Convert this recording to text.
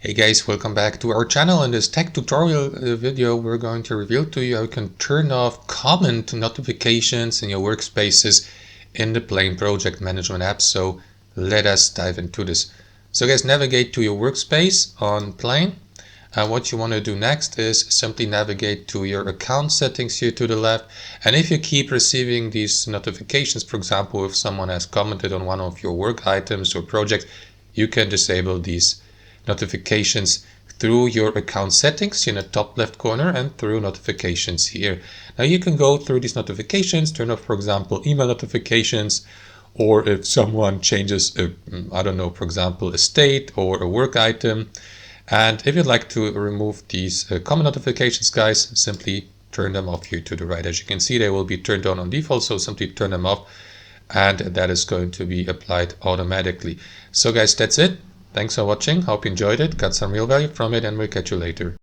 Hey guys, welcome back to our channel. In this tech tutorial video, we're going to reveal to you how you can turn off comment notifications in your workspaces in the Plane project management app. So let us dive into this. So guys, navigate to your workspace on Plane. What you want to do next is simply navigate to your account settings here to the left. And if you keep receiving these notifications, for example, if someone has commented on one of your work items or projects, you can disable these notifications through your account settings in the top left corner and through notifications here. Now you can go through these notifications, turn off, for example, email notifications, or if someone changes, I don't know, for example, a state or a work item. And if you'd like to remove these comment notifications, guys, simply turn them off here to the right. As you can see, they will be turned on default, so simply turn them off, and that is going to be applied automatically. So guys, that's it. Thanks for watching. Hope you enjoyed it, got some real value from it, and we'll catch you later.